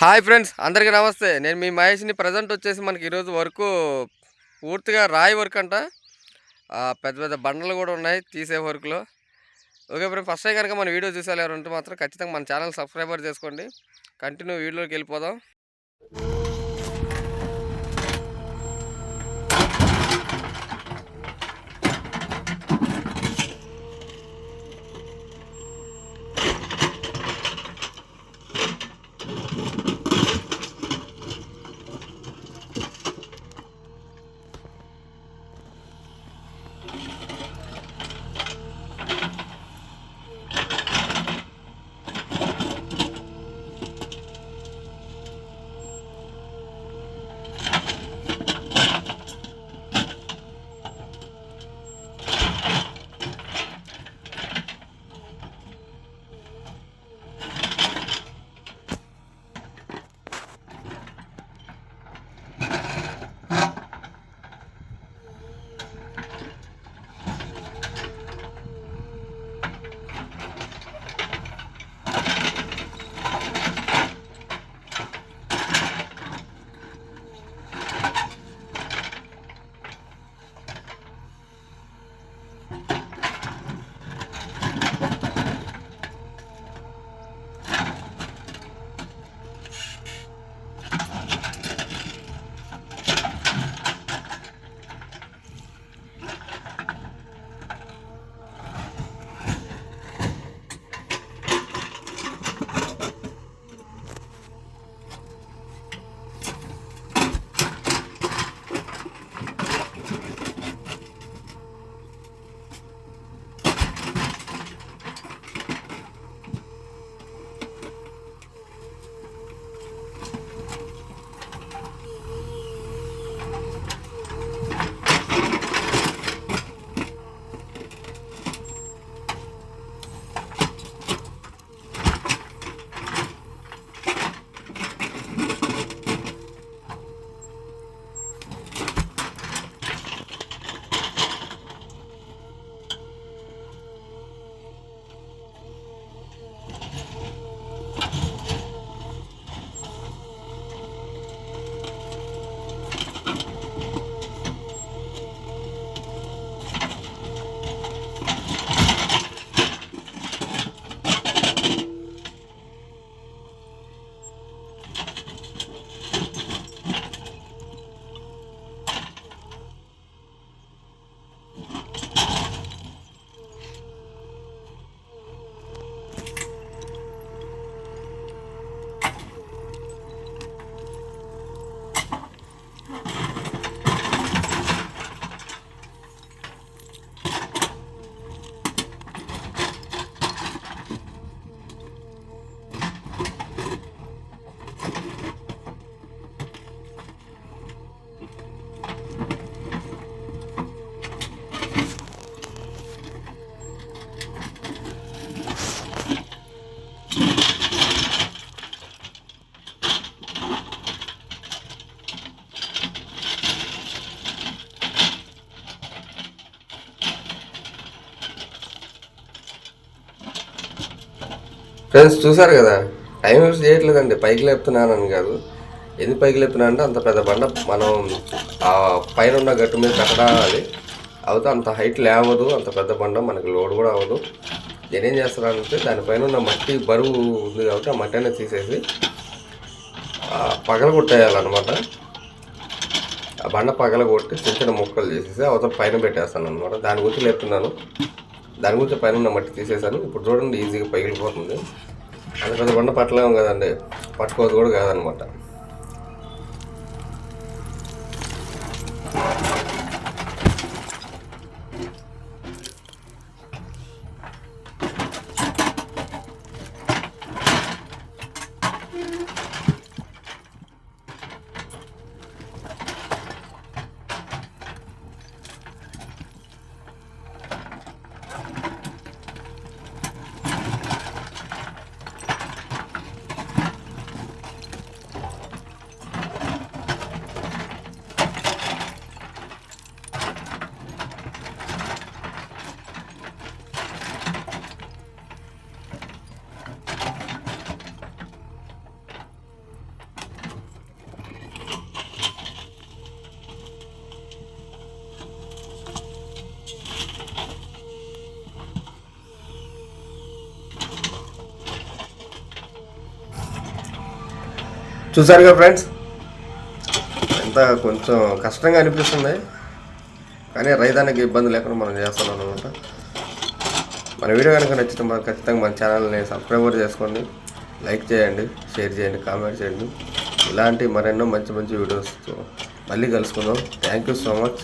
Hi friends, అందరికీ నమస్తే. నేను మీ మహేష్‌ని. ప్రజెంట్ వచ్చేసి మనకి ఈరోజు వర్కు పూర్తిగా రాయి వర్క్ అంట. పెద్ద పెద్ద బండలు కూడా ఉన్నాయి తీసే వర్క్‌లో. ఓకే ఫ్రెండ్స్, ఫస్ట్ టైం కనుక మన వీడియో చూసేవాళ్ళు ఎవరైనా ఉంటే మాత్రం ఖచ్చితంగా మన ఛానల్ సబ్స్క్రైబర్ చేసుకోండి. కంటిన్యూ వీడియోలోకి వెళ్ళిపోదాం. ఫ్రెండ్స్, చూసారు కదా, టైం వేస్ట్ చేయట్లేదండి. పైకి లేపుతున్నానని కాదు. ఎందుకు పైకి లేపుతున్నా అంటే అంత పెద్ద బండ మనం ఆ పైన ఉన్న గట్టు మీద పెట్టడాలి. అవుతే అంత హైట్ లేవదు. అంత పెద్ద బండ మనకి లోడ్ కూడా అవ్వదు. నేనేం చేస్తున్నానంటే దానిపైన ఉన్న మట్టి బరువు ఉంది కాబట్టి ఆ మట్టి అనేది తీసేసి పగల కొట్టేయాలన్నమాట. ఆ బండ పగల కొట్టి చిన్న చిన్న ముక్కలు చేసేసి అవతల పైన పెట్టేస్తాను అనమాట. దాని గురించి లేపుతున్నాను. దాని గురించి పైన ఉన్న మట్టి తీసేసాను. ఇప్పుడు చూడండి, ఈజీగా పగిలిపోతుంది. అంత పెద్ద బండ పట్టలేము కదండి, పట్టుకోవద్దు కూడా కాదనమాట. చూసారుగా ఫ్రెండ్స్, ఎంత కొంచెం కష్టంగా అనిపిస్తుంది, కానీ రైతానికి ఇబ్బంది లేకుండా మనం చేస్తున్నాం అనమాట. మన వీడియో కనుక నచ్చితే మనం ఖచ్చితంగా మన ఛానల్ని సబ్స్క్రైబర్ చేసుకోండి, లైక్ చేయండి, షేర్ చేయండి, కామెంట్ చేయండి. ఇలాంటి మరెన్నో మంచి మంచి వీడియోస్తో మళ్ళీ కలుసుకుందాం. Thank you so much.